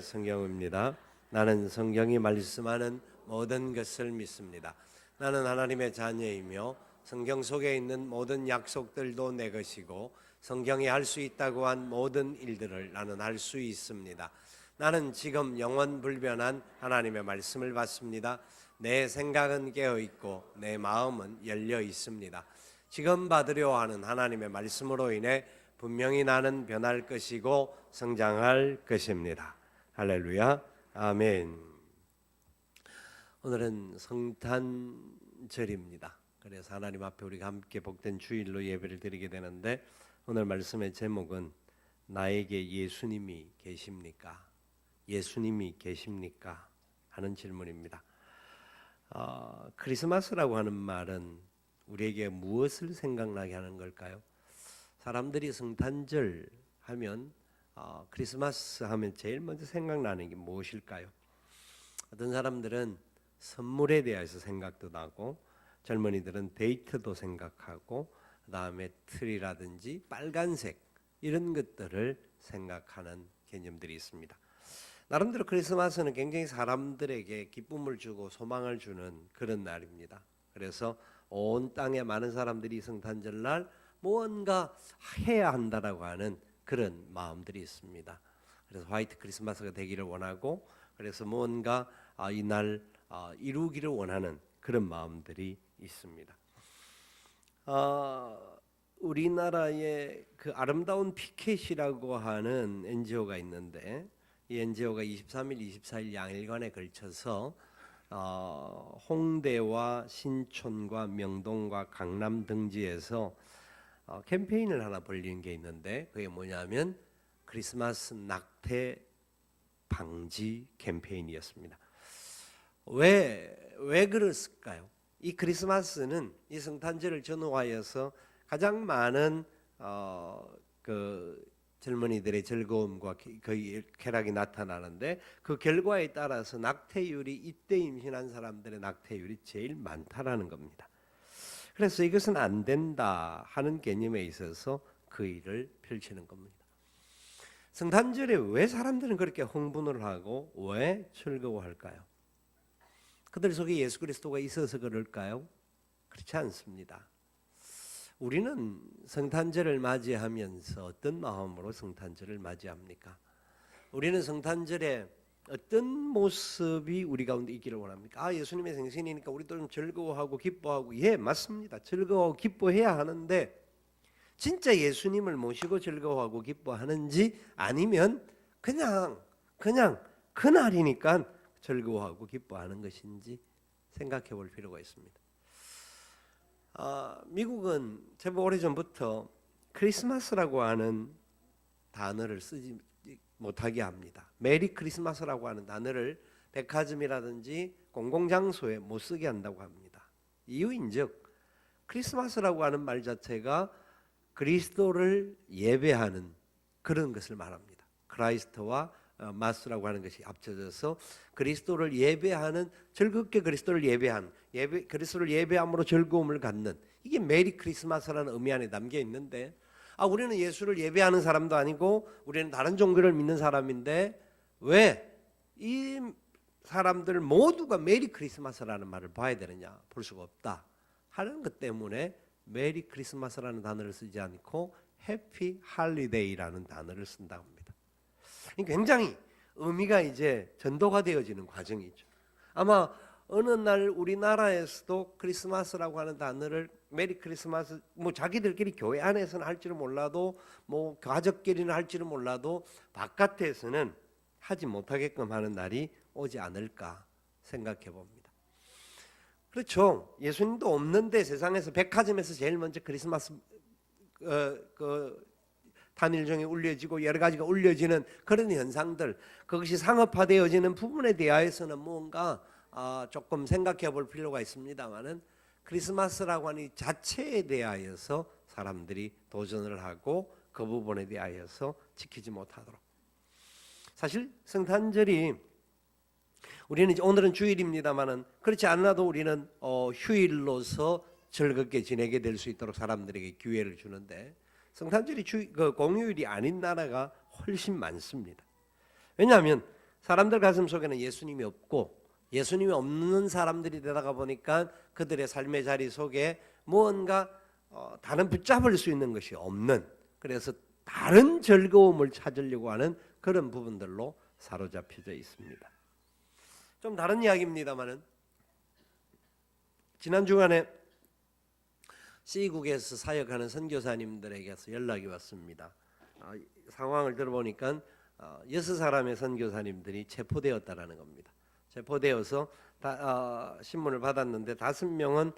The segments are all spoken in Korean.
성경입니다. 나는 성경이 말씀하는 모든 것을 믿습니다. 나는 하나님의 자녀이며 성경 속에 있는 모든 약속들도 내 것이고 성경이 할 수 있다고 한 모든 일들을 나는 할 수 있습니다. 나는 지금 영원 불변한 하나님의 말씀을 받습니다. 내 생각은 깨어 있고 내 마음은 열려 있습니다. 지금 받으려 하는 하나님의 말씀으로 인해 분명히 나는 변할 것이고 성장할 것입니다. 할렐루야, 아멘. 오늘은 성탄절입니다. 그래서 하나님 앞에 우리가 함께 복된 주일로 예배를 드리게 되는데, 오늘 말씀의 제목은 나에게 예수님이 계십니까? 예수님이 계십니까? 하는 질문입니다. 크리스마스라고 하는 말은 우리에게 무엇을 생각나게 하는 걸까요? 사람들이 성탄절 하면 크리스마스 하면 제일 먼저 생각나는 게 무엇일까요? 어떤 사람들은 선물에 대해서 생각도 나고, 젊은이들은 데이트도 생각하고, 그 다음에 트리라든지 빨간색 이런 것들을 생각하는 개념들이 있습니다. 나름대로 크리스마스는 굉장히 사람들에게 기쁨을 주고 소망을 주는 그런 날입니다. 그래서 온 땅에 많은 사람들이 성탄절날 무언가 해야 한다라고 하는 그런 마음들이 있습니다. 그래서 화이트 크리스마스가 되기를 원하고, 그래서 뭔가 이날 이루기를 원하는 그런 마음들이 있습니다. 우리나라에 그 아름다운 피켓이라고 하는 NGO가 있는데, 이 NGO가 23일, 24일 양일간에 걸쳐서 홍대와 신촌과 명동과 강남 등지에서 캠페인을 하나 벌린 게 있는데, 그게 뭐냐면 크리스마스 낙태 방지 캠페인이었습니다. 왜 그랬을까요? 이 크리스마스는 이 성탄절을 전후하여서 가장 많은 그 젊은이들의 즐거움과 그 쾌락이 나타나는데, 그 결과에 따라서 낙태율이 이때 임신한 사람들의 낙태율이 제일 많다라는 겁니다. 그래서 이것은 안 된다 하는 개념에 있어서 그 일을 펼치는 겁니다. 성탄절에 왜 사람들은 그렇게 흥분을 하고 왜 즐거워할까요? 그들 속에 예수 그리스도가 있어서 그럴까요? 그렇지 않습니다. 우리는 성탄절을 맞이하면서 어떤 마음으로 성탄절을 맞이합니까? 우리는 성탄절에 어떤 모습이 우리 가운데 있기를 원합니까? 예수님의 생신이니까 우리도 좀 즐거워하고 기뻐하고, 예, 맞습니다. 즐거워하고 기뻐해야 하는데, 진짜 예수님을 모시고 즐거워하고 기뻐하는지, 아니면 그냥 그날이니까 즐거워하고 기뻐하는 것인지 생각해 볼 필요가 있습니다. 미국은 제법 오래전부터 크리스마스라고 하는 단어를 쓰지 못하게 합니다. 메리 크리스마스라고 하는 단어를 백화점이라든지 공공장소에 못 쓰게 한다고 합니다. 이유인즉 크리스마스라고 하는 말 자체가 그리스도를 예배하는 그런 것을 말합니다. 크라이스트와 마스라고 하는 것이 합쳐져서 그리스도를 예배하는, 즐겁게 그리스도를 예배하는, 그리스도를 예배함으로 즐거움을 갖는, 이게 메리 크리스마스라는 의미 안에 담겨 있는데, 우리는 예수를 예배하는 사람도 아니고 우리는 다른 종교를 믿는 사람인데 왜 이 사람들 모두가 메리 크리스마스라는 말을 봐야 되느냐? 볼 수가 없다 하는 것 때문에 메리 크리스마스라는 단어를 쓰지 않고 해피 할리데이라는 단어를 쓴다고 합니다. 굉장히 의미가 이제 전도가 되어지는 과정이죠. 아마 어느 날 우리나라에서도 크리스마스라고 하는 단어를 메리 크리스마스, 자기들끼리 교회 안에서는 할지는 몰라도, 가족끼리는 할지는 몰라도 바깥에서는 하지 못하게끔 하는 날이 오지 않을까 생각해 봅니다. 그렇죠. 예수님도 없는데 세상에서 백화점에서 제일 먼저 크리스마스 단일종이 울려지고 여러 가지가 울려지는 그런 현상들, 그것이 상업화되어지는 부분에 대해서는 뭔가 조금 생각해 볼 필요가 있습니다만은, 크리스마스라고 하는 이 자체에 대하여서 사람들이 도전을 하고 그 부분에 대하여서 지키지 못하도록. 사실 성탄절이, 우리는 이제 오늘은 주일입니다만은 그렇지 않아도 우리는 휴일로서 즐겁게 지내게 될 수 있도록 사람들에게 기회를 주는데, 성탄절이 공휴일이 아닌 나라가 훨씬 많습니다. 왜냐하면 사람들 가슴 속에는 예수님이 없고 예수님이 없는 사람들이 되다가 보니까 그들의 삶의 자리 속에 무언가 다른 붙잡을 수 있는 것이 없는, 그래서 다른 즐거움을 찾으려고 하는 그런 부분들로 사로잡혀져 있습니다. 좀 다른 이야기입니다만은 지난 주간에 C국에서 사역하는 선교사님들에게서 연락이 왔습니다. 상황을 들어보니까 6사람의 선교사님들이 체포되었다라는 겁니다. 체포되어서 신문을 받았는데 5명은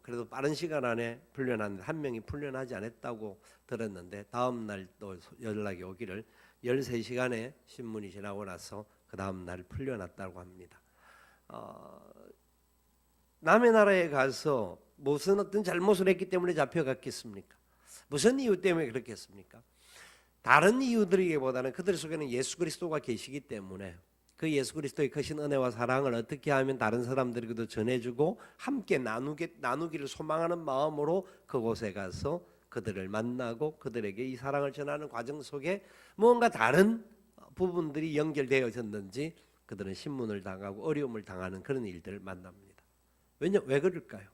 그래도 빠른 시간 안에 풀려났는데 1명이 풀려나지 않았다고 들었는데 다음 날 또 연락이 오기를 13시간의 신문이 지나고 나서 그 다음 날 풀려났다고 합니다. 남의 나라에 가서 무슨 어떤 잘못을 했기 때문에 잡혀갔겠습니까? 무슨 이유 때문에 그렇겠습니까? 다른 이유들이기보다는 그들 속에는 예수 그리스도가 계시기 때문에 그 예수 그리스도의 크신 은혜와 사랑을 어떻게 하면 다른 사람들에게도 전해주고 함께 나누기를 소망하는 마음으로 그곳에 가서 그들을 만나고 그들에게 이 사랑을 전하는 과정 속에 무언가 다른 부분들이 연결되어졌는지 그들은 신문을 당하고 어려움을 당하는 그런 일들을 만납니다. 왜 그럴까요?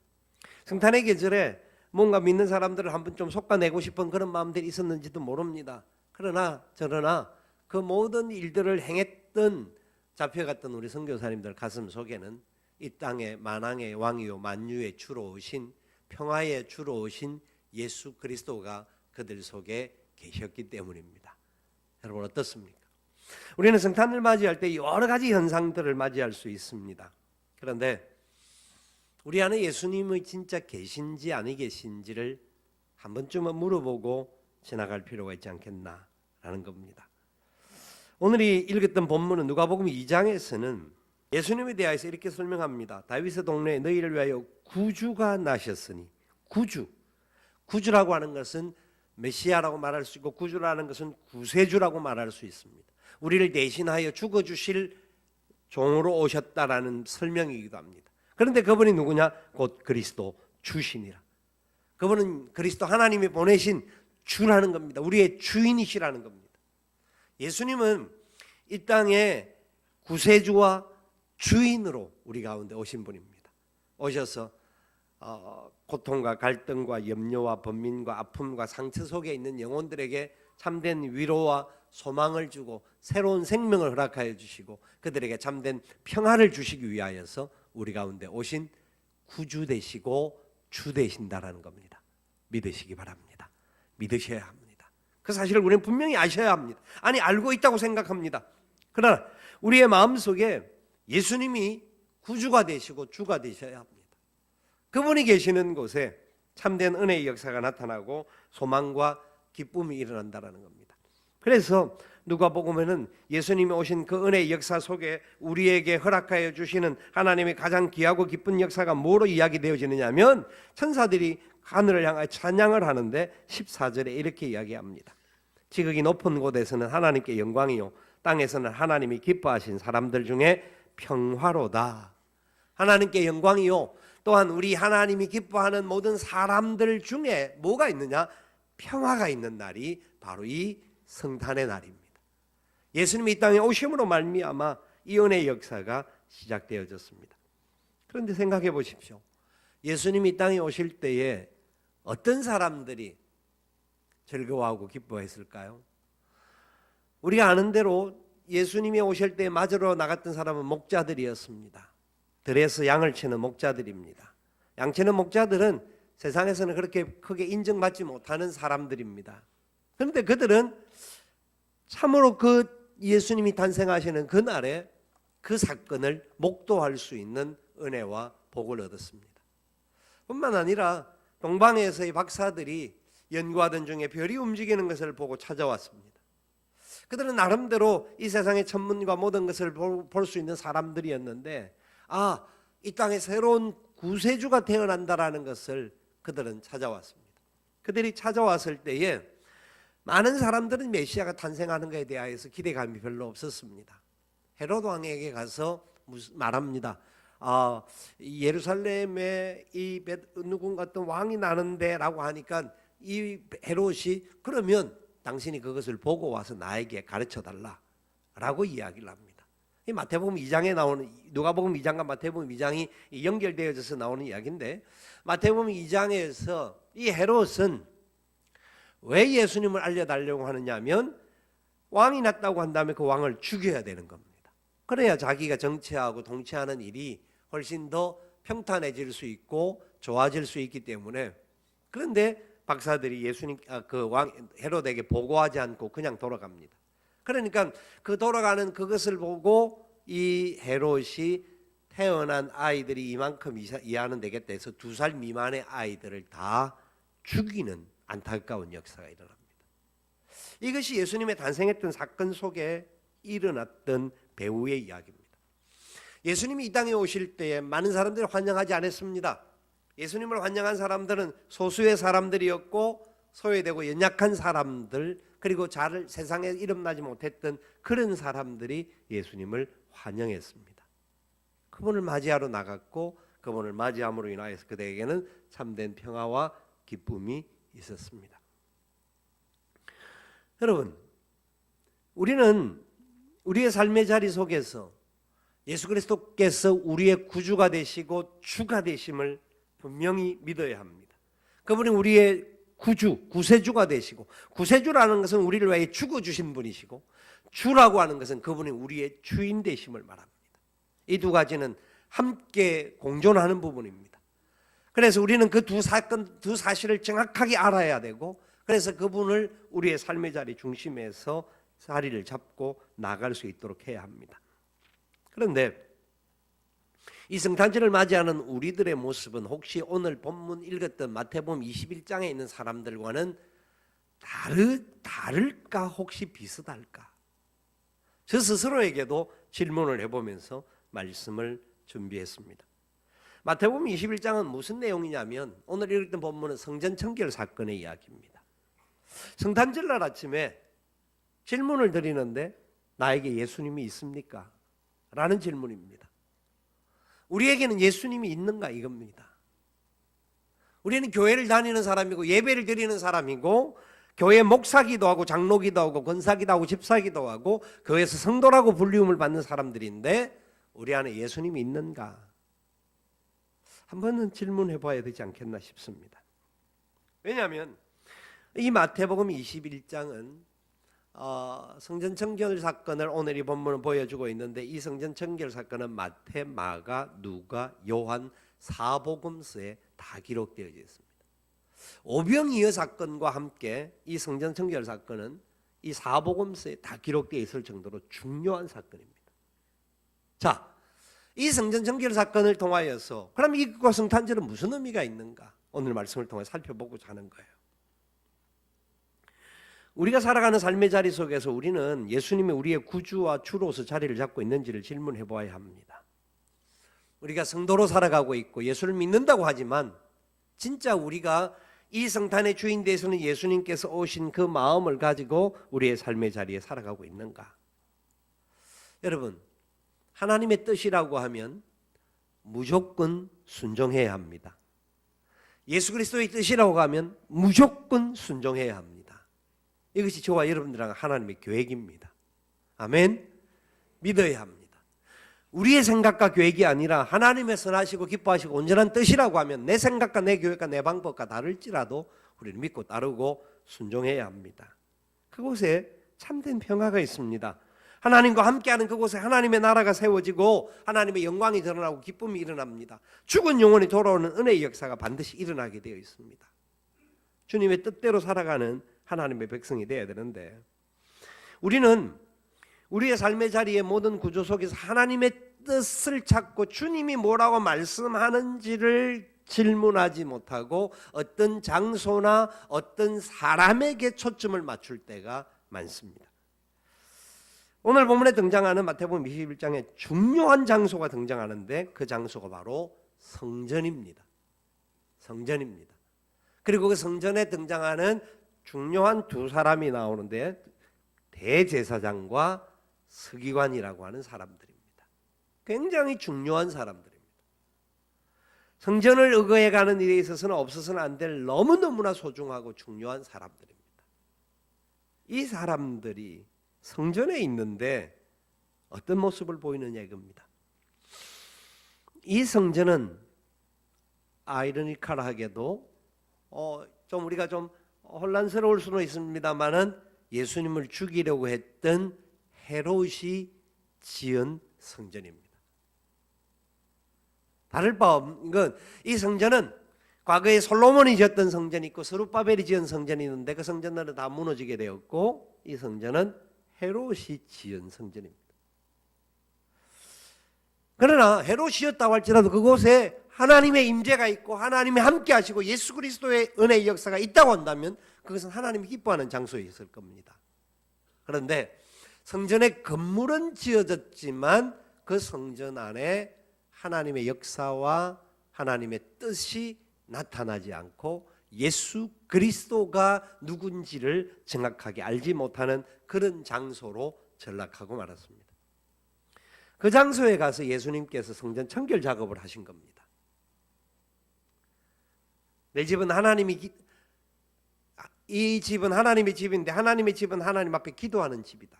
성탄의 계절에 뭔가 믿는 사람들을 한번 좀 솎아내고 싶은 그런 마음들이 있었는지도 모릅니다. 그러나 그 모든 일들을 행했던 잡혀갔던 우리 선교사님들 가슴 속에는 이 땅의 만왕의 왕이요 만유의 주로 오신 평화의 주로 오신 예수 그리스도가 그들 속에 계셨기 때문입니다. 여러분 어떻습니까? 우리는 성탄을 맞이할 때 여러 가지 현상들을 맞이할 수 있습니다. 그런데 우리 안에 예수님이 진짜 계신지 아니 계신지를 한 번쯤은 물어보고 지나갈 필요가 있지 않겠나라는 겁니다. 오늘이 읽었던 본문은 누가복음 2장에서는 예수님에 대해서 이렇게 설명합니다. 다윗의 동네에 너희를 위하여 구주가 나셨으니, 구주라고 하는 것은 메시아라고 말할 수 있고 구주라는 것은 구세주라고 말할 수 있습니다. 우리를 대신하여 죽어주실 종으로 오셨다라는 설명이기도 합니다. 그런데 그분이 누구냐? 곧 그리스도 주시니라. 그분은 그리스도 하나님이 보내신 주라는 겁니다. 우리의 주인이시라는 겁니다. 예수님은 이 땅에 구세주와 주인으로 우리 가운데 오신 분입니다. 오셔서 고통과 갈등과 염려와 번민과 아픔과 상처 속에 있는 영혼들에게 참된 위로와 소망을 주고 새로운 생명을 허락하여 주시고 그들에게 참된 평화를 주시기 위하여서 우리 가운데 오신 구주 되시고 주 되신다라는 겁니다. 믿으시기 바랍니다. 믿으셔야 합니다. 그 사실을 우리는 분명히 아셔야 합니다. 아니 알고 있다고 생각합니다. 그러나 우리의 마음속에 예수님이 구주가 되시고 주가 되셔야 합니다. 그분이 계시는 곳에 참된 은혜의 역사가 나타나고 소망과 기쁨이 일어난다는 겁니다. 그래서 누가복음에는 예수님이 오신 그 은혜의 역사 속에 우리에게 허락하여 주시는 하나님의 가장 귀하고 기쁜 역사가 뭐로 이야기되어지느냐 하면 천사들이 하늘을 향하여 찬양을 하는데 14절에 이렇게 이야기합니다. 지극히 높은 곳에서는 하나님께 영광이요 땅에서는 하나님이 기뻐하신 사람들 중에 평화로다. 하나님께 영광이요 또한 우리 하나님이 기뻐하는 모든 사람들 중에 뭐가 있느냐? 평화가 있는 날이 바로 이 성탄의 날입니다. 예수님이 이 땅에 오심으로 말미암아 이 은혜의 역사가 시작되어졌습니다. 그런데 생각해 보십시오. 예수님이 이 땅에 오실 때에 어떤 사람들이 즐거워하고 기뻐했을까요? 우리가 아는 대로 예수님이 오실 때 맞으러 나갔던 사람은 목자들이었습니다. 들에서 양을 치는 목자들입니다. 양 치는 목자들은 세상에서는 그렇게 크게 인정받지 못하는 사람들입니다. 그런데 그들은 참으로 그 예수님이 탄생하시는 그날에 그 사건을 목도할 수 있는 은혜와 복을 얻었습니다. 뿐만 아니라 동방에서의 박사들이 연구하던 중에 별이 움직이는 것을 보고 찾아왔습니다. 그들은 나름대로 이 세상의 천문과 모든 것을 볼 수 있는 사람들이었는데 이 땅에 새로운 구세주가 태어난다라는 것을 그들은 찾아왔습니다. 그들이 찾아왔을 때에 많은 사람들은 메시아가 탄생하는 것에 대하여서 기대감이 별로 없었습니다. 헤롯 왕에게 가서 말합니다. 예루살렘에 이 누군가 어떤 왕이 나는데라고 하니까 이 헤롯이 그러면 당신이 그것을 보고 와서 나에게 가르쳐 달라라고 이야기를 합니다. 이 마태복음 2장에 나오는, 누가복음 2장과 마태복음 2장이 연결되어져서 나오는 이야기인데, 마태복음 2장에서 이 헤롯은 왜 예수님을 알려달라고 하느냐면 왕이 났다고 한다면 그 왕을 죽여야 되는 겁니다. 그래야 자기가 정치하고 통치하는 일이 훨씬 더 평탄해질 수 있고 좋아질 수 있기 때문에. 그런데 박사들이 예수님 그 왕 헤롯에게 보고하지 않고 그냥 돌아갑니다. 그러니까 그 돌아가는 그것을 보고 이 헤롯이 태어난 아이들이 이만큼 이하는 되겠다 해서 2살 미만의 아이들을 다 죽이는 안타까운 역사가 일어납니다. 이것이 예수님의 탄생했던 사건 속에 일어났던 배후의 이야기입니다. 예수님이 이 땅에 오실 때에 많은 사람들이 환영하지 않았습니다. 예수님을 환영한 사람들은 소수의 사람들이었고 소외되고 연약한 사람들, 그리고 세상에 이름나지 못했던 그런 사람들이 예수님을 환영했습니다. 그분을 맞이하러 나갔고 그분을 맞이함으로 인하여서 그들에게는 참된 평화와 기쁨이 있었습니다. 여러분, 우리는 우리의 삶의 자리 속에서 예수 그리스도께서 우리의 구주가 되시고 주가 되심을 분명히 믿어야 합니다. 그분이 우리의 구세주가 되시고, 구세주라는 것은 우리를 위해 죽어주신 분이시고, 주라고 하는 것은 그분이 우리의 주인 되심을 말합니다. 이 두 가지는 함께 공존하는 부분입니다. 그래서 우리는 그 두 사실을 정확하게 알아야 되고, 그래서 그분을 우리의 삶의 자리 중심에서 자리를 잡고 나갈 수 있도록 해야 합니다. 그런데 이 성탄절을 맞이하는 우리들의 모습은 혹시 오늘 본문 읽었던 마태복음 21장에 있는 사람들과는 다를까, 혹시 비슷할까? 저 스스로에게도 질문을 해보면서 말씀을 준비했습니다. 마태복음 21장은 무슨 내용이냐면 오늘 읽었던 본문은 성전 청결 사건의 이야기입니다. 성탄절날 아침에 질문을 드리는데 나에게 예수님이 있습니까? 라는 질문입니다. 우리에게는 예수님이 있는가 이겁니다. 우리는 교회를 다니는 사람이고 예배를 드리는 사람이고 교회 목사기도 하고 장로기도 하고 권사기도 하고 집사기도 하고 교회에서 성도라고 불리움을 받는 사람들인데 우리 안에 예수님이 있는가? 한 번은 질문해 봐야 되지 않겠나 싶습니다. 왜냐하면 이 마태복음 21장은 성전 청결 사건을 오늘 이 본문은 보여주고 있는데, 이 성전 청결 사건은 마태, 마가, 누가, 요한 사복음서에 다 기록되어져 있습니다. 오병이어 사건과 함께 이 성전 청결 사건은 이 사복음서에 다 기록되어 있을 정도로 중요한 사건입니다. 자, 이 성전 청결 사건을 통하여서 그럼 이것과 성탄절은 무슨 의미가 있는가? 오늘 말씀을 통해 살펴보고자 하는 거예요. 우리가 살아가는 삶의 자리 속에서 우리는 예수님이 우리의 구주와 주로서 자리를 잡고 있는지를 질문해 보아야 합니다. 우리가 성도로 살아가고 있고 예수를 믿는다고 하지만 진짜 우리가 이 성탄의 주인 되시는 예수님께서 오신 그 마음을 가지고 우리의 삶의 자리에 살아가고 있는가? 여러분, 하나님의 뜻이라고 하면 무조건 순종해야 합니다. 예수 그리스도의 뜻이라고 하면 무조건 순종해야 합니다. 이것이 저와 여러분들랑 하나님의 계획입니다. 아멘. 믿어야 합니다. 우리의 생각과 계획이 아니라 하나님의 선하시고 기뻐하시고 온전한 뜻이라고 하면 내 생각과 내 계획과 내 방법과 다를지라도 우리는 믿고 따르고 순종해야 합니다. 그곳에 참된 평화가 있습니다. 하나님과 함께하는 그곳에 하나님의 나라가 세워지고 하나님의 영광이 드러나고 기쁨이 일어납니다. 죽은 영혼이 돌아오는 은혜의 역사가 반드시 일어나게 되어 있습니다. 주님의 뜻대로 살아가는 하나님의 백성이 되어야 되는데, 우리는 우리의 삶의 자리의 모든 구조 속에서 하나님의 뜻을 찾고 주님이 뭐라고 말씀하는지를 질문하지 못하고 어떤 장소나 어떤 사람에게 초점을 맞출 때가 많습니다. 오늘 본문에 등장하는 마태복음 21장에 중요한 장소가 등장하는데 그 장소가 바로 성전입니다. 성전입니다. 그리고 그 성전에 등장하는 중요한 두 사람이 나오는데 대제사장과 서기관이라고 하는 사람들입니다. 굉장히 중요한 사람들입니다. 성전을 의거해가는 일에 있어서는 없어서는 안 될 너무너무나 소중하고 중요한 사람들입니다. 이 사람들이 성전에 있는데 어떤 모습을 보이느냐 이겁니다. 이 성전은 아이러니컬하게도 좀 우리가 좀 혼란스러울 수는 있습니다만은 예수님을 죽이려고 했던 헤롯이 지은 성전입니다. 다를 바 없는 건 이 성전은 과거에 솔로몬이 지었던 성전이 있고 스룹바벨이 지은 성전이 있는데 그 성전들은 다 무너지게 되었고 이 성전은 헤롯이 지은 성전입니다. 그러나 헤롯이었다고 할지라도 그곳에 하나님의 임재가 있고 하나님이 함께 하시고 예수 그리스도의 은혜의 역사가 있다고 한다면 그것은 하나님이 기뻐하는 장소에 있을 겁니다. 그런데 성전의 건물은 지어졌지만 그 성전 안에 하나님의 역사와 하나님의 뜻이 나타나지 않고 예수 그리스도가 누군지를 정확하게 알지 못하는 그런 장소로 전락하고 말았습니다. 그 장소에 가서 예수님께서 성전 청결 작업을 하신 겁니다. 내 집은 이 집은 하나님의 집인데 하나님의 집은 하나님 앞에 기도하는 집이다.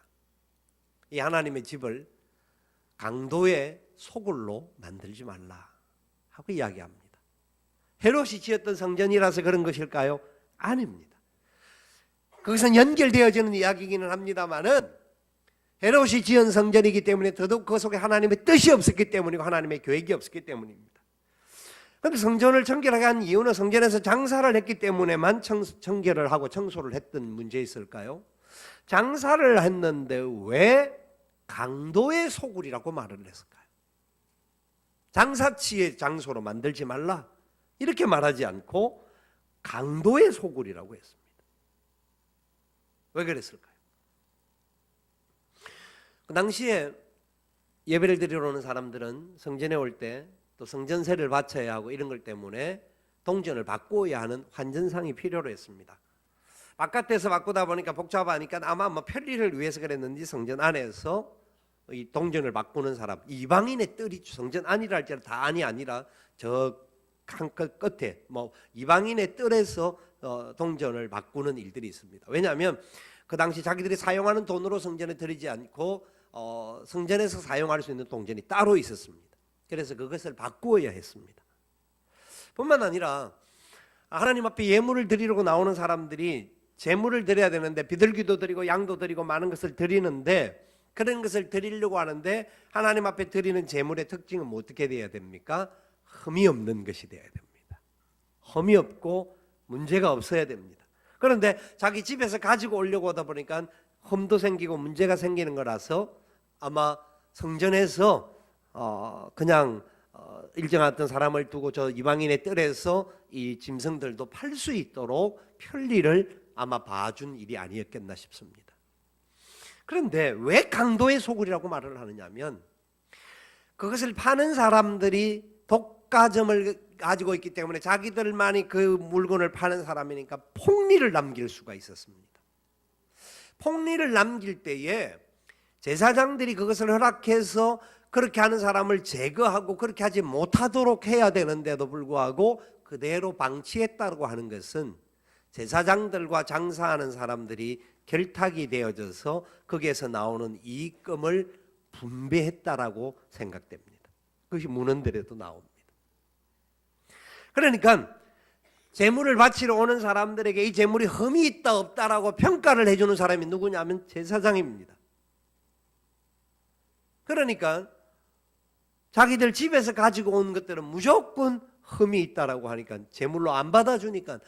이 하나님의 집을 강도의 소굴로 만들지 말라 하고 이야기합니다. 헤롯이 지었던 성전이라서 그런 것일까요? 아닙니다. 거기서 연결되어지는 이야기이기는 합니다만은 헤롯이 지은 성전이기 때문에 더더욱 그 속에 하나님의 뜻이 없었기 때문이고 하나님의 계획이 없었기 때문입니다. 그런데 성전을 청결하게 한 이유는 성전에서 장사를 했기 때문에만 청결을 하고 청소를 했던 문제 있을까요? 장사를 했는데 왜 강도의 소굴이라고 말을 했을까요? 장사치의 장소로 만들지 말라 이렇게 말하지 않고 강도의 소굴이라고 했습니다. 왜 그랬을까요? 그 당시에 예배를 드리러 오는 사람들은 성전에 올 때 또 성전세를 바쳐야 하고 이런 것 때문에 동전을 바꾸어야 하는 환전상이 필요로 했습니다. 바깥에서 바꾸다 보니까 복잡하니까 아마 편리를 위해서 그랬는지 성전 안에서 이 동전을 바꾸는 사람, 이방인의 뜰이 성전 안이라 할지라도 다 안이 아니라 저 한 끝에 이방인의 뜰에서 동전을 바꾸는 일들이 있습니다. 왜냐하면 그 당시 자기들이 사용하는 돈으로 성전에 들이지 않고 성전에서 사용할 수 있는 동전이 따로 있었습니다. 그래서 그것을 바꾸어야 했습니다. 뿐만 아니라 하나님 앞에 예물을 드리려고 나오는 사람들이 제물을 드려야 되는데 비둘기도 드리고 양도 드리고 많은 것을 드리는데 그런 것을 드리려고 하는데 하나님 앞에 드리는 제물의 특징은 어떻게 돼야 됩니까? 흠이 없는 것이 돼야 됩니다. 흠이 없고 문제가 없어야 됩니다. 그런데 자기 집에서 가지고 오려고 하다 보니까 흠도 생기고 문제가 생기는 거라서 아마 성전에서 그냥 일정한 어떤 사람을 두고 저 이방인의 뜰에서 이 짐승들도 팔 수 있도록 편리를 아마 봐준 일이 아니었겠나 싶습니다. 그런데 왜 강도의 소굴이라고 말을 하느냐면 그것을 파는 사람들이 독과점을 가지고 있기 때문에 자기들만이 그 물건을 파는 사람이니까 폭리를 남길 수가 있었습니다. 폭리를 남길 때에 제사장들이 그것을 허락해서 그렇게 하는 사람을 제거하고 그렇게 하지 못하도록 해야 되는데도 불구하고 그대로 방치했다고 하는 것은 제사장들과 장사하는 사람들이 결탁이 되어져서 거기에서 나오는 이익금을 분배했다라고 생각됩니다. 그것이 문헌들에도 나옵니다. 그러니까 제물을 바치러 오는 사람들에게 이 제물이 흠이 있다 없다라고 평가를 해주는 사람이 누구냐면 제사장입니다. 그러니까 자기들 집에서 가지고 온 것들은 무조건 흠이 있다라고 하니까 제물로 안 받아주니까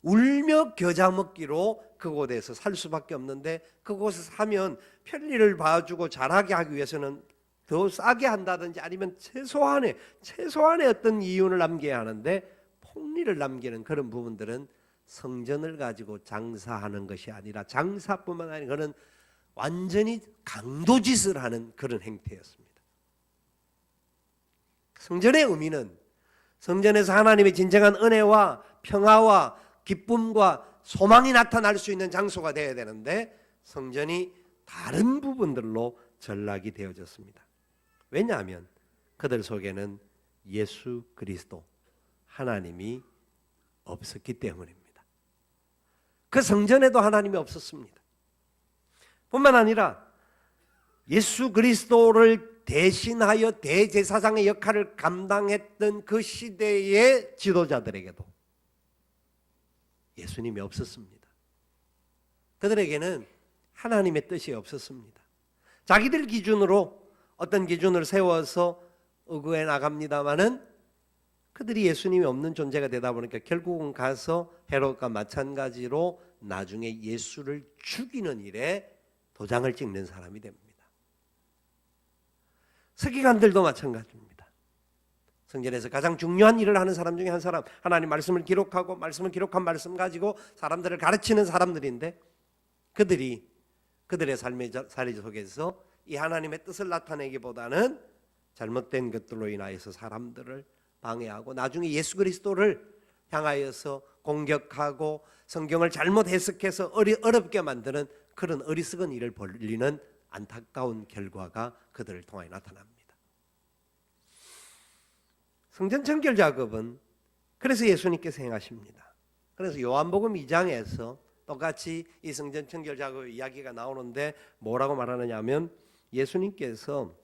울며 겨자 먹기로 그곳에서 살 수밖에 없는데 그곳에서 사면 편리를 봐주고 잘하게 하기 위해서는 더 싸게 한다든지 아니면 최소한의 어떤 이윤을 남겨야 하는데 폭리를 남기는 그런 부분들은 성전을 가지고 장사하는 것이 아니라 장사뿐만 아니라 그는 완전히 강도짓을 하는 그런 행태였습니다. 성전의 의미는 성전에서 하나님의 진정한 은혜와 평화와 기쁨과 소망이 나타날 수 있는 장소가 되어야 되는데 성전이 다른 부분들로 전락이 되어졌습니다. 왜냐하면 그들 속에는 예수 그리스도 하나님이 없었기 때문입니다. 그 성전에도 하나님이 없었습니다. 뿐만 아니라 예수 그리스도를 대신하여 대제사장의 역할을 감당했던 그 시대의 지도자들에게도 예수님이 없었습니다. 그들에게는 하나님의 뜻이 없었습니다. 자기들 기준으로 어떤 기준을 세워서 의구해 나갑니다마는 그들이 예수님이 없는 존재가 되다 보니까 결국은 가서 헤롯과 마찬가지로 나중에 예수를 죽이는 일에 도장을 찍는 사람이 됩니다. 서기관들도 마찬가지입니다. 성전에서 가장 중요한 일을 하는 사람 중에 한 사람, 하나님 말씀을 기록하고 말씀을 기록한 말씀 가지고 사람들을 가르치는 사람들인데 그들이 그들의 삶의 사례 속에서 이 하나님의 뜻을 나타내기보다는 잘못된 것들로 인하여서 사람들을 방해하고 나중에 예수 그리스도를 향하여서 공격하고 성경을 잘못 해석해서 어렵게 만드는 그런 어리석은 일을 벌이는 안타까운 결과가 그들을 통하여 나타납니다. 성전 청결 작업은 그래서 예수님께서 행하십니다. 그래서 요한복음 2장에서 똑같이 이 성전 청결 작업 이야기가 나오는데 뭐라고 말하느냐 하면 예수님께서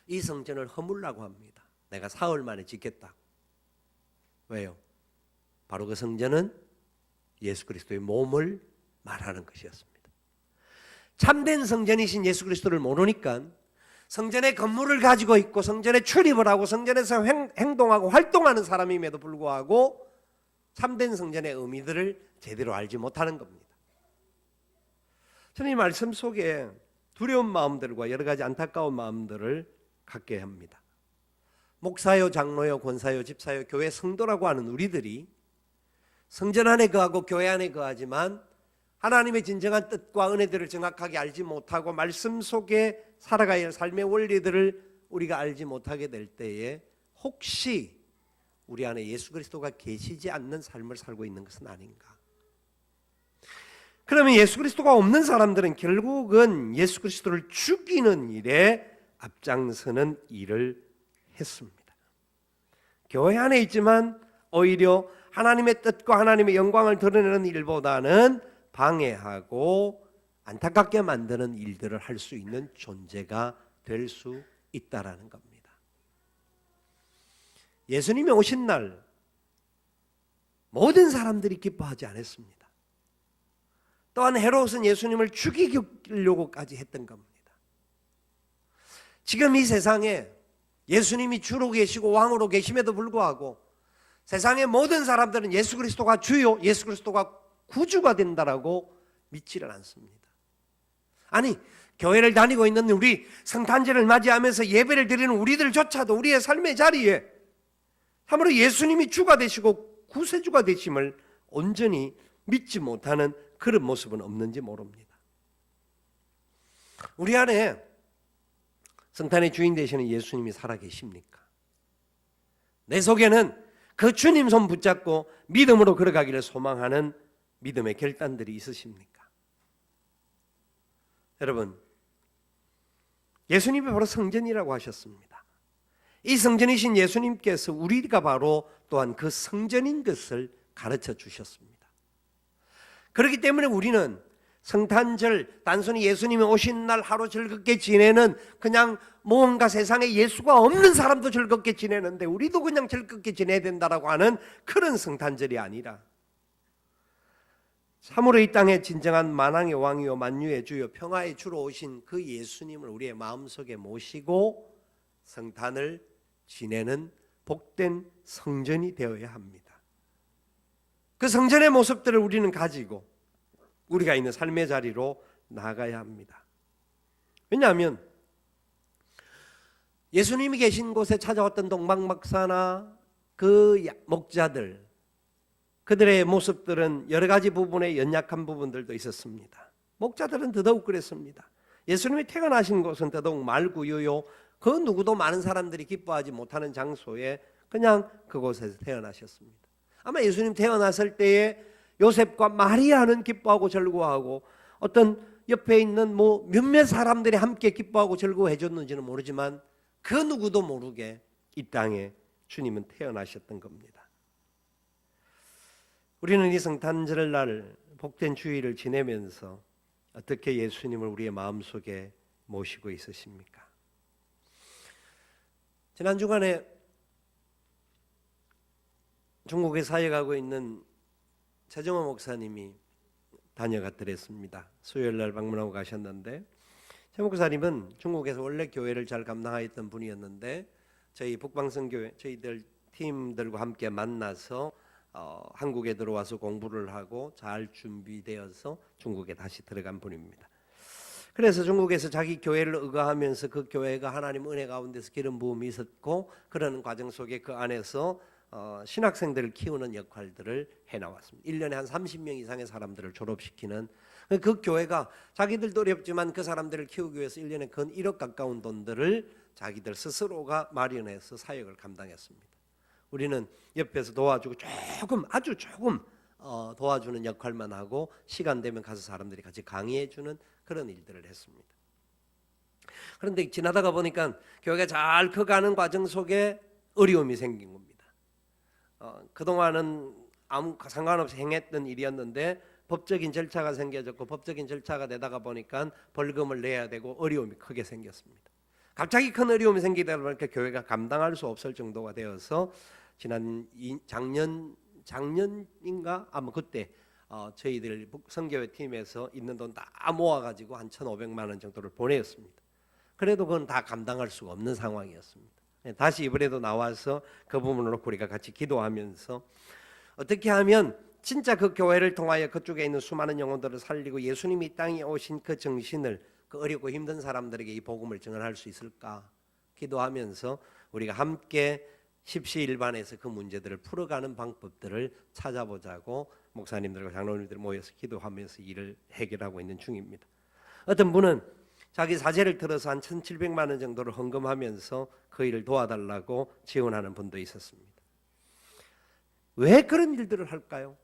이 성전을 허물라고 합니다. 내가 사흘 만에 짓겠다. 왜요? 바로 그 성전은 예수 그리스도의 몸을 말하는 것이었습니다. 참된 성전이신 예수 그리스도를 모르니까 성전의 건물을 가지고 있고 성전에 출입을 하고 성전에서 행동하고 활동하는 사람임에도 불구하고 참된 성전의 의미들을 제대로 알지 못하는 겁니다. 저는 이 말씀 속에 두려운 마음들과 여러 가지 안타까운 마음들을 갖게 합니다. 목사요, 장로요, 권사요, 집사요, 교회 성도라고 하는 우리들이 성전 안에 거하고 교회 안에 거하지만 하나님의 진정한 뜻과 은혜들을 정확하게 알지 못하고 말씀 속에 살아가야 할 삶의 원리들을 우리가 알지 못하게 될 때에 혹시 우리 안에 예수 그리스도가 계시지 않는 삶을 살고 있는 것은 아닌가? 그러면 예수 그리스도가 없는 사람들은 결국은 예수 그리스도를 죽이는 일에 앞장서는 일을 했습니다. 교회 안에 있지만 오히려 하나님의 뜻과 하나님의 영광을 드러내는 일보다는 방해하고 안타깝게 만드는 일들을 할 수 있는 존재가 될 수 있다라는 겁니다. 예수님이 오신 날 모든 사람들이 기뻐하지 않았습니다. 또한 헤롯은 예수님을 죽이려고까지 했던 겁니다. 지금 이 세상에 예수님이 주로 계시고 왕으로 계심에도 불구하고 세상의 모든 사람들은 예수 그리스도가 주요, 예수 그리스도가 구주가 된다라고 믿지를 않습니다. 아니, 교회를 다니고 있는 우리, 성탄절을 맞이하면서 예배를 드리는 우리들조차도 우리의 삶의 자리에 참으로 예수님이 주가 되시고 구세주가 되심을 온전히 믿지 못하는 그런 모습은 없는지 모릅니다. 우리 안에 성탄의 주인 되시는 예수님이 살아계십니까? 내 속에는 그 주님 손 붙잡고 믿음으로 걸어가기를 소망하는 믿음의 결단들이 있으십니까? 여러분, 예수님이 바로 성전이라고 하셨습니다. 이 성전이신 예수님께서 우리가 바로 또한 그 성전인 것을 가르쳐 주셨습니다. 그렇기 때문에 우리는 성탄절 단순히 예수님이 오신 날 하루 즐겁게 지내는 그냥 뭔가 세상에 예수가 없는 사람도 즐겁게 지내는데 우리도 그냥 즐겁게 지내야 된다라고 하는 그런 성탄절이 아니라 참으로 이 땅에 진정한 만왕의 왕이요 만유의 주요 평화의 주로 오신 그 예수님을 우리의 마음속에 모시고 성탄을 지내는 복된 성전이 되어야 합니다. 그 성전의 모습들을 우리는 가지고 우리가 있는 삶의 자리로 나가야 합니다. 왜냐하면 예수님이 계신 곳에 찾아왔던 동방박사나 그 목자들, 그들의 모습들은 여러 가지 부분에 연약한 부분들도 있었습니다. 목자들은 더더욱 그랬습니다. 예수님이 태어나신 곳은 더더욱 말구유요, 그 누구도 많은 사람들이 기뻐하지 못하는 장소에 그냥 그곳에서 태어나셨습니다. 아마 예수님 태어났을 때에 요셉과 마리아는 기뻐하고 즐거워하고 어떤 옆에 있는 몇몇 사람들이 함께 기뻐하고 즐거워해 줬는지는 모르지만 그 누구도 모르게 이 땅에 주님은 태어나셨던 겁니다. 우리는 이 성탄절 날 복된 주일을 지내면서 어떻게 예수님을 우리의 마음속에 모시고 있으십니까? 지난 주간에 중국에 사역하고 있는 최정호 목사님이 다녀갔더랬습니다. 수요일 날 방문하고 가셨는데, 최 목사님은 중국에서 원래 교회를 잘 감당하였던 분이었는데 저희 북방성교회 저희들 팀들과 함께 만나서 한국에 들어와서 공부를 하고 잘 준비되어서 중국에 다시 들어간 분입니다. 그래서 중국에서 자기 교회를 의거하면서 그 교회가 하나님 은혜 가운데서 기름 부음이 있었고, 그런 과정 속에 그 안에서 신학생들을 키우는 역할들을 해나왔습니다. 1년에 한 30명 이상의 사람들을 졸업시키는 그 교회가 자기들도 어렵지만 그 사람들을 키우기 위해서 1년에 근 1억 가까운 돈들을 자기들 스스로가 마련해서 사역을 감당했습니다. 우리는 옆에서 도와주고 아주 조금 도와주는 역할만 하고 시간 되면 가서 사람들이 같이 강의해주는 그런 일들을 했습니다. 그런데 지나다가 보니까 교회가 잘 커가는 과정 속에 어려움이 생긴 겁니다. 그동안은 아무 상관없이 행했던 일이었는데 법적인 절차가 생겨졌고, 법적인 절차가 되다가 보니까 벌금을 내야 되고 어려움이 크게 생겼습니다. 갑자기 큰 어려움이 생기다 보니까 교회가 감당할 수 없을 정도가 되어서 지난 작년인가 아마 그때 저희들 성교회 팀에서 있는 돈 다 모아가지고 한 1,500만 원 정도를 보냈습니다. 그래도 그건 다 감당할 수가 없는 상황이었습니다. 다시 이번에도 나와서 그 부분을 놓고 우리가 같이 기도하면서 어떻게 하면 진짜 그 교회를 통하여 그쪽에 있는 수많은 영혼들을 살리고 예수님이 이 땅에 오신 그 정신을 그 어렵고 힘든 사람들에게 이 복음을 증언할 수 있을까 기도하면서 우리가 함께 십시일반에서 그 문제들을 풀어가는 방법들을 찾아보자고 목사님들과 장로님들 모여서 기도하면서 일을 해결하고 있는 중입니다. 어떤 분은 자기 사재를 들어서 한 1,700만 원 정도를 헌금하면서 그 일을 도와달라고 지원하는 분도 있었습니다. 왜 그런 일들을 할까요?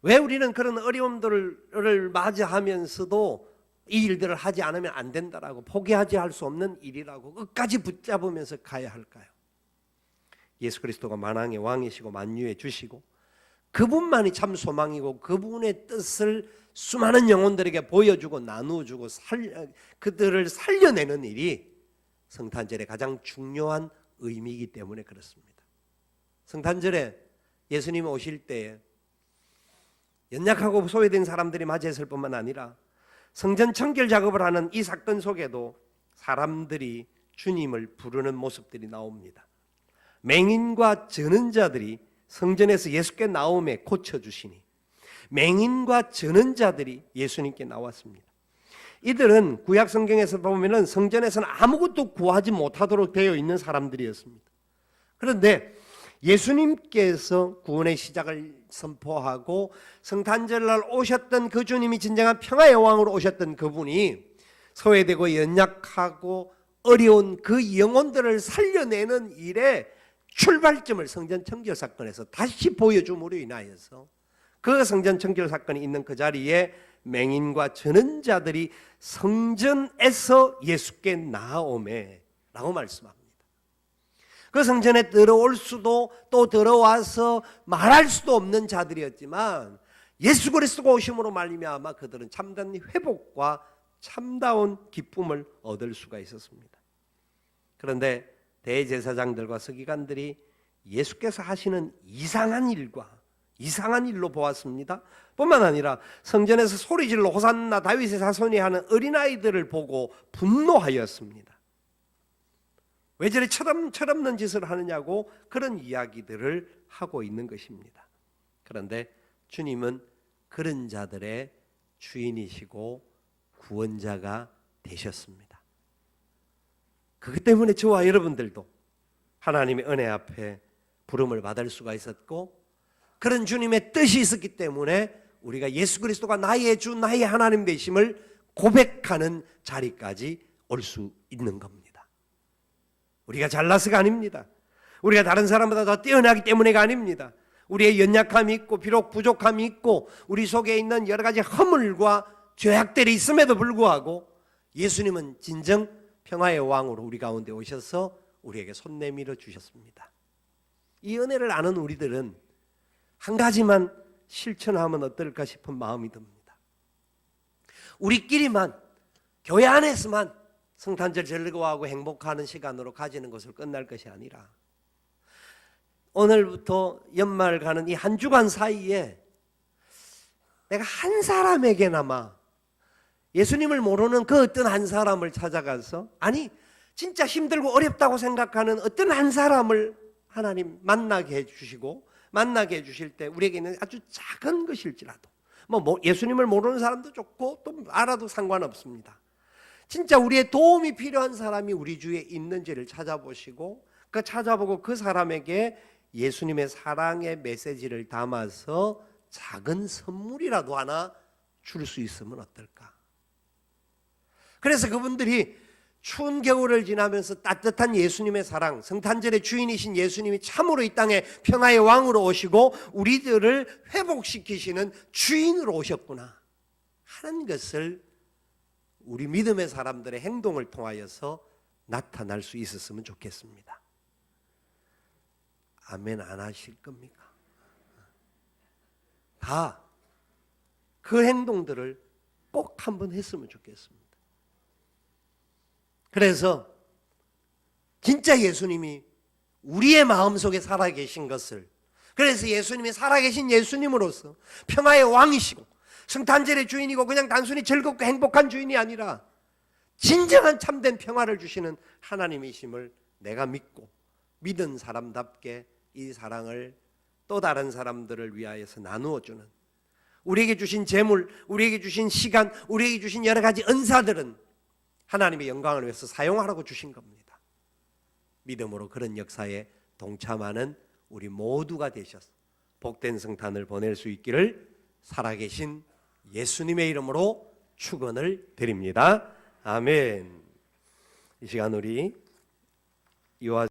왜 우리는 그런 어려움들을 맞이하면서도 이 일들을 하지 않으면 안 된다라고, 포기하지 할 수 없는 일이라고 끝까지 붙잡으면서 가야 할까요? 예수 그리스도가 만왕의 왕이시고 만유의 주시고 그분만이 참 소망이고, 그분의 뜻을 수많은 영혼들에게 보여주고 나누어주고 그들을 살려내는 일이 성탄절의 가장 중요한 의미이기 때문에 그렇습니다. 성탄절에 예수님 오실 때에 연약하고 소외된 사람들이 맞이했을 뿐만 아니라 성전 청결 작업을 하는 이 사건 속에도 사람들이 주님을 부르는 모습들이 나옵니다. 맹인과 전은자들이 성전에서 예수께 나오매 고쳐주시니 맹인과 전은자들이 예수님께 나왔습니다. 이들은 구약 성경에서 보면 성전에서는 아무것도 구하지 못하도록 되어 있는 사람들이었습니다. 그런데 예수님께서 구원의 시작을 선포하고 성탄절날 오셨던 그 주님이 진정한 평화의 왕으로 오셨던 그분이 소외되고 연약하고 어려운 그 영혼들을 살려내는 일에 출발점을 성전 청결 사건에서 다시 보여줌으로 인하여서 그 성전 청결 사건이 있는 그 자리에 맹인과 전은자들이 성전에서 예수께 나아오매 라고 말씀합니다. 그 성전에 들어올 수도 또 들어와서 말할 수도 없는 자들이었지만 예수 그리스도가 오심으로 말미암아 그들은 참된 회복과 참다운 기쁨을 얻을 수가 있었습니다. 그런데 대제사장들과 서기관들이 예수께서 하시는 이상한 일로 보았습니다. 뿐만 아니라 성전에서 소리질러 호산나 다윗의 자손이 하는 어린아이들을 보고 분노하였습니다. 왜 저리 철없는 짓을 하느냐고 그런 이야기들을 하고 있는 것입니다. 그런데 주님은 그런 자들의 주인이시고 구원자가 되셨습니다. 그것 때문에 저와 여러분들도 하나님의 은혜 앞에 부름을 받을 수가 있었고, 그런 주님의 뜻이 있었기 때문에 우리가 예수 그리스도가 나의 주, 나의 하나님 되심을 고백하는 자리까지 올 수 있는 겁니다. 우리가 잘나서가 아닙니다. 우리가 다른 사람보다 더 뛰어나기 때문에가 아닙니다. 우리의 연약함이 있고 비록 부족함이 있고 우리 속에 있는 여러 가지 허물과 죄악들이 있음에도 불구하고 예수님은 진정 평화의 왕으로 우리 가운데 오셔서 우리에게 손 내밀어 주셨습니다. 이 은혜를 아는 우리들은 한 가지만 실천하면 어떨까 싶은 마음이 듭니다. 우리끼리만, 교회 안에서만 성탄절 즐거워하고 행복하는 시간으로 가지는 것을 끝날 것이 아니라 오늘부터 연말 가는 이 한 주간 사이에 내가 한 사람에게나마 예수님을 모르는 그 어떤 한 사람을 찾아가서, 아니 진짜 힘들고 어렵다고 생각하는 어떤 한 사람을 하나님 만나게 해주시고, 만나게 해주실 때 우리에게는 아주 작은 것일지라도 뭐 예수님을 모르는 사람도 좋고 또 알아도 상관없습니다. 진짜 우리의 도움이 필요한 사람이 우리 주위에 있는지를 찾아보시고, 그 찾아보고 그 사람에게 예수님의 사랑의 메시지를 담아서 작은 선물이라도 하나 줄 수 있으면 어떨까? 그래서 그분들이 추운 겨울을 지나면서 따뜻한 예수님의 사랑, 성탄절의 주인이신 예수님이 참으로 이 땅에 평화의 왕으로 오시고 우리들을 회복시키시는 주인으로 오셨구나 하는 것을 우리 믿음의 사람들의 행동을 통하여서 나타날 수 있었으면 좋겠습니다. 아멘 안 하실 겁니까? 다 그 행동들을 꼭 한번 했으면 좋겠습니다. 그래서 진짜 예수님이 우리의 마음속에 살아계신 것을, 그래서 예수님이 살아계신 예수님으로서 평화의 왕이시고 성탄절의 주인이고 그냥 단순히 즐겁고 행복한 주인이 아니라 진정한 참된 평화를 주시는 하나님이심을 내가 믿고 믿은 사람답게 이 사랑을 또 다른 사람들을 위하여서 나누어주는, 우리에게 주신 재물, 우리에게 주신 시간, 우리에게 주신 여러 가지 은사들은 하나님의 영광을 위해서 사용하라고 주신 겁니다. 믿음으로 그런 역사에 동참하는 우리 모두가 되셔서 복된 성탄을 보낼 수 있기를 살아계신 예수님의 이름으로 축원을 드립니다. 아멘. 이 시간 우리